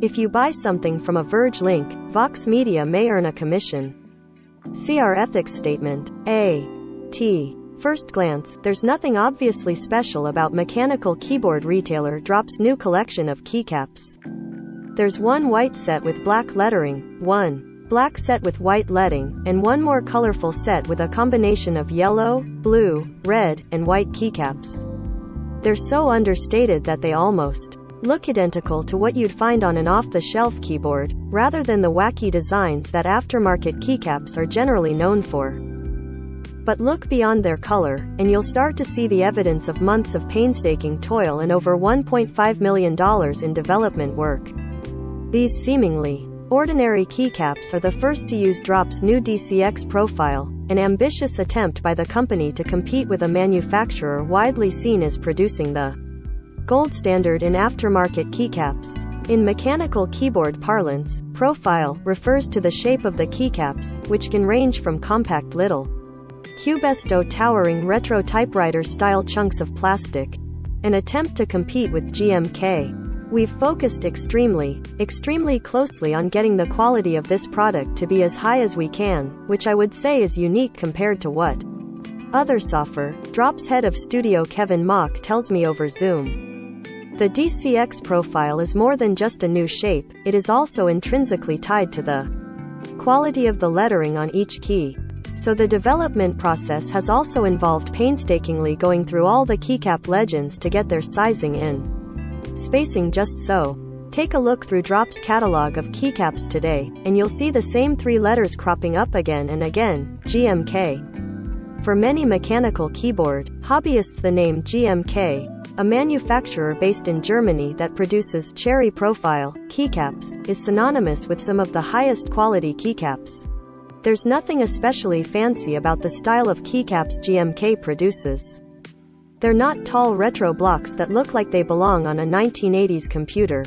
If you buy something from a Verge link, Vox Media may earn a commission. See our ethics statement. First glance, there's nothing obviously special about mechanical keyboard retailer Drop's new collection of keycaps. There's one white set with black lettering, one black set with white leading, and one more colorful set with a combination of yellow, blue, red, and white keycaps. They're so understated that they almost look identical to what you'd find on an off-the-shelf keyboard, rather than the wacky designs that aftermarket keycaps are generally known for. But look beyond their color, and you'll start to see the evidence of months of painstaking toil and over $1.5 million in development work. These seemingly ordinary keycaps are the first to use Drop's new DCX profile, an ambitious attempt by the company to compete with a manufacturer widely seen as producing the gold standard in aftermarket keycaps. In mechanical keyboard parlance, profile refers to the shape of the keycaps, which can range from compact little cubesto towering retro typewriter-style chunks of plastic, an attempt to compete with GMK. We've focused extremely closely on getting the quality of this product to be as high as we can, which I would say is unique compared to what others offer, Drop's head of studio Kevin Mock tells me over Zoom. The DCX profile is more than just a new shape, it is also intrinsically tied to the quality of the lettering on each key. So the development process has also involved painstakingly going through all the keycap legends to get their sizing in spacing just so. Take a look through Drop's catalog of keycaps today, and you'll see the same three letters cropping up again and again, GMK. For many mechanical keyboard hobbyists, the name GMK, a manufacturer based in Germany that produces cherry profile keycaps, is synonymous with some of the highest quality keycaps. There's nothing especially fancy about the style of keycaps GMK produces. They're not tall retro blocks that look like they belong on a 1980s computer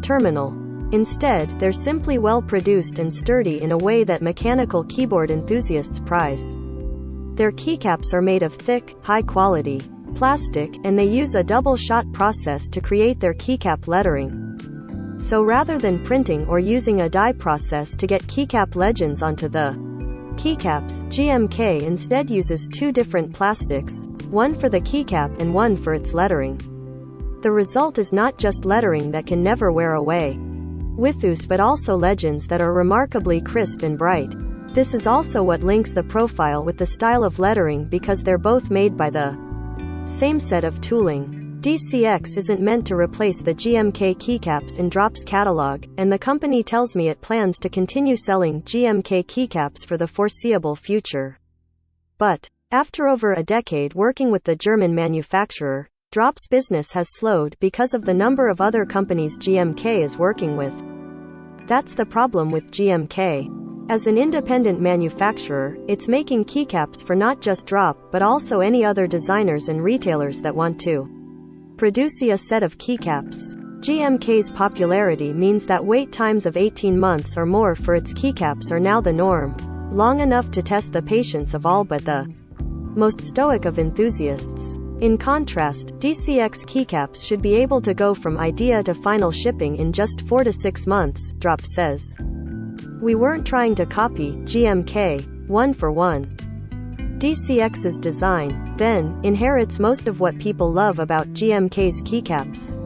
terminal. Instead, they're simply well-produced and sturdy in a way that mechanical keyboard enthusiasts prize. Their keycaps are made of thick, high-quality plastic, and they use a double-shot process to create their keycap lettering. So rather than printing or using a die process to get keycap legends onto the keycaps, GMK instead uses two different plastics, one for the keycap and one for its lettering. The result is not just lettering that can never wear away with use, but also legends that are remarkably crisp and bright. This is also what links the profile with the style of lettering, because they're both made by the same set of tooling. DCX isn't meant to replace the GMK keycaps in Drop's catalog, and the company tells me it plans to continue selling GMK keycaps for the foreseeable future. But after over a decade working with the German manufacturer, Drop's business has slowed because of the number of other companies GMK is working with. That's the problem with GMK. As an independent manufacturer, it's making keycaps for not just Drop, but also any other designers and retailers that want to produce a set of keycaps. GMK's popularity means that wait times of 18 months or more for its keycaps are now the norm, long enough to test the patience of all but the most stoic of enthusiasts. In contrast, DCX keycaps should be able to go from idea to final shipping in just 4 to 6 months, Drop says. We weren't trying to copy GMK, one for one. DCX's design, then, inherits most of what people love about GMK's keycaps.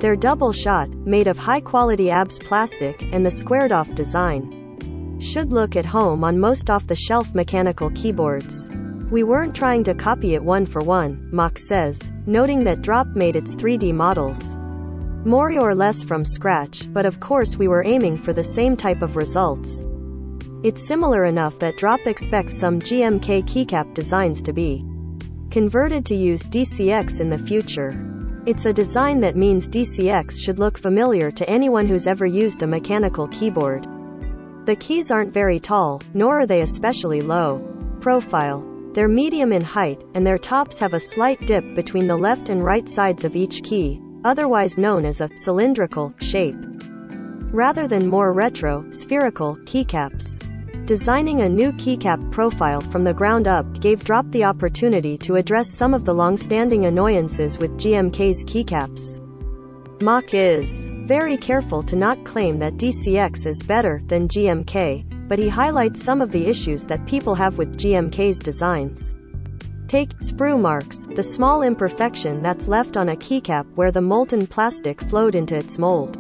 They're double shot, made of high-quality ABS plastic, and the squared-off design should look at home on most off-the-shelf mechanical keyboards. We weren't trying to copy it one for one, Mock says, noting that Drop made its 3D models more or less from scratch, but of course we were aiming for the same type of results. It's similar enough that Drop expects some GMK keycap designs to be converted to use DCX in the future. It's a design that means DCX should look familiar to anyone who's ever used a mechanical keyboard. The keys aren't very tall, nor are they especially low profile. They're medium in height, and their tops have a slight dip between the left and right sides of each key, otherwise known as a cylindrical shape, rather than more retro, spherical keycaps. Designing a new keycap profile from the ground up gave Drop the opportunity to address some of the long-standing annoyances with GMK's keycaps. Mock is very careful to not claim that DCX is better than GMK, but he highlights some of the issues that people have with GMK's designs. Take sprue marks, the small imperfection that's left on a keycap where the molten plastic flowed into its mold.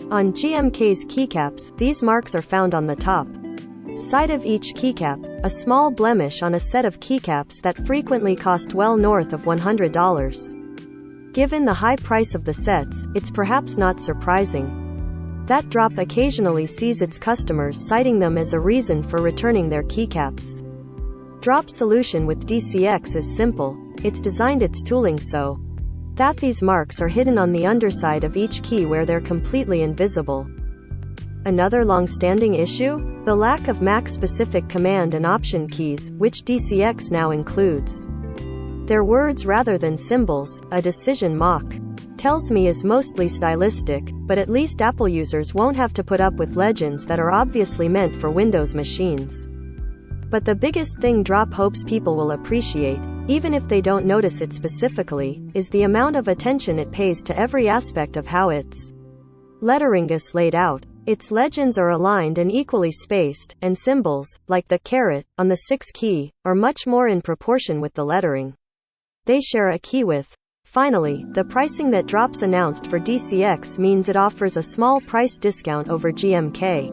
On GMK's keycaps, these marks are found on the top side of each keycap, a small blemish on a set of keycaps that frequently cost well north of $100. Given the high price of the sets, it's perhaps not surprising that Drop occasionally sees its customers citing them as a reason for returning their keycaps. Drop's solution with DCX is simple. It's designed its tooling so that these marks are hidden on the underside of each key where they're completely invisible. Another long-standing issue? The lack of Mac-specific command and option keys, which DCX now includes. They're words rather than symbols, a decision Mach tells me is mostly stylistic, but at least Apple users won't have to put up with legends that are obviously meant for Windows machines. But the biggest thing Drop hopes people will appreciate, even if they don't notice it specifically, is the amount of attention it pays to every aspect of how its lettering is laid out. Its legends are aligned and equally spaced, and symbols, like the caret, on the 6th key, are much more in proportion with the lettering they share a key with. Finally, the pricing that Drop's announced for DCX means it offers a small price discount over GMK.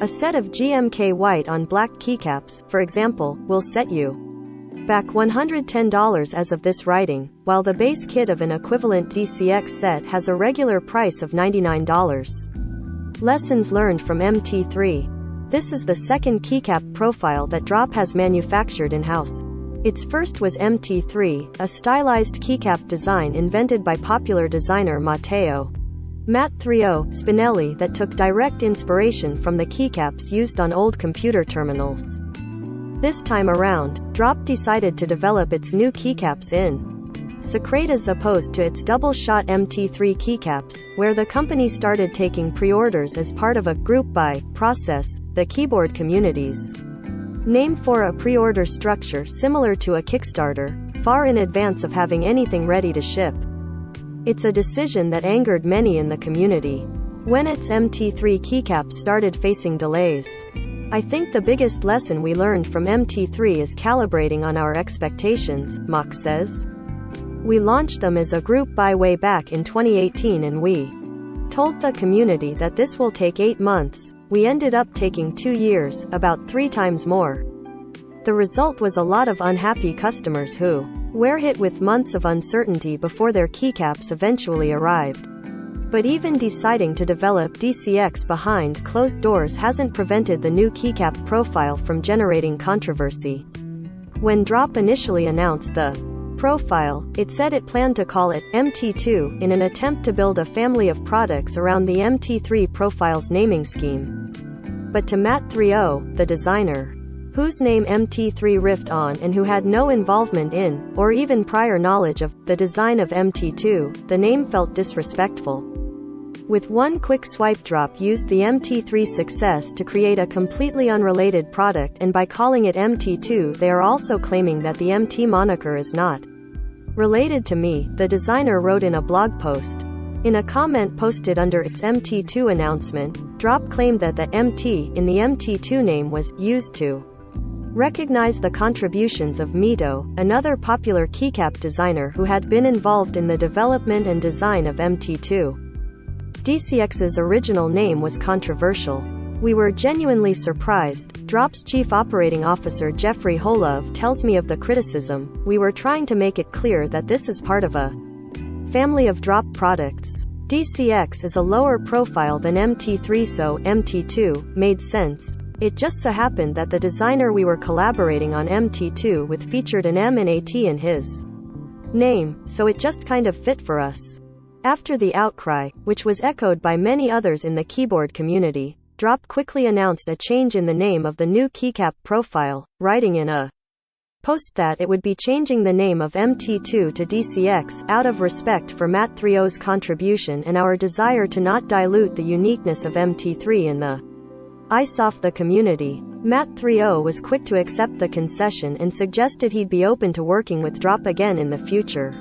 A set of GMK white on black keycaps, for example, will set you back $110 as of this writing, while the base kit of an equivalent DCX set has a regular price of $99. Lessons learned from MT3. This is the second keycap profile that Drop has manufactured in-house. Its first was MT3, a stylized keycap design invented by popular designer Matteo Mat30 Spinelli that took direct inspiration from the keycaps used on old computer terminals. This time around, Drop decided to develop its new keycaps in Secret as opposed to its double-shot MT3 keycaps, where the company started taking pre-orders as part of a group-buy process, the keyboard community's name for a pre-order structure similar to a Kickstarter, far in advance of having anything ready to ship. It's a decision that angered many in the community when its MT3 keycaps started facing delays. I think the biggest lesson we learned from MT3 is calibrating on our expectations, Mach says. We launched them as a group buy way back in 2018 and we told the community that this will take 8 months. We ended up taking 2 years, about 3 times more. The result was a lot of unhappy customers who were hit with months of uncertainty before their keycaps eventually arrived. But even deciding to develop DCX behind closed doors hasn't prevented the new keycap profile from generating controversy. When Drop initially announced the profile, it said it planned to call it MT2 in an attempt to build a family of products around the MT3 profile's naming scheme. But to Mat30, the designer, whose name MT3 riffed on and who had no involvement in, or even prior knowledge of, the design of MT2, the name felt disrespectful. With one quick swipe, Drop used the MT3 success to create a completely unrelated product, and by calling it MT2 they are also claiming that the MT moniker is not related to me, the designer wrote in a blog post. In a comment posted under its MT2 announcement, Drop claimed that the MT in the MT2 name was used to recognize the contributions of Mito, another popular keycap designer who had been involved in the development and design of MT2. DCX's original name was controversial. We were genuinely surprised. Drop's chief operating officer Jeffrey Holov tells me of the criticism. We were trying to make it clear that this is part of a family of Drop products. DCX is a lower profile than MT3, so MT2 made sense. It just so happened that the designer we were collaborating on MT2 with featured an M and a T in his name, so it just kind of fit for us. After the outcry, which was echoed by many others in the keyboard community, Drop quickly announced a change in the name of the new keycap profile, writing in a post that it would be changing the name of MT2 to DCX out of respect for Mat30's contribution and our desire to not dilute the uniqueness of MT3 in the eyes of the community. Mat30 was quick to accept the concession and suggested he'd be open to working with Drop again in the future.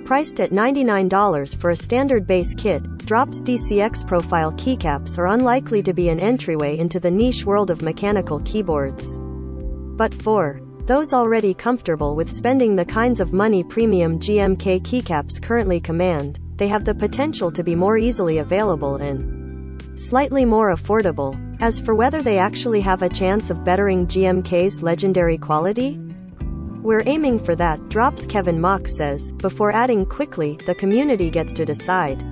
Priced at $99 for a standard base kit, Drop's DCX profile keycaps are unlikely to be an entryway into the niche world of mechanical keyboards. But for those already comfortable with spending the kinds of money premium GMK keycaps currently command, they have the potential to be more easily available and slightly more affordable. As for whether they actually have a chance of bettering GMK's legendary quality, we're aiming for that, Drop's Kevin Mock says, before adding quickly, the community gets to decide.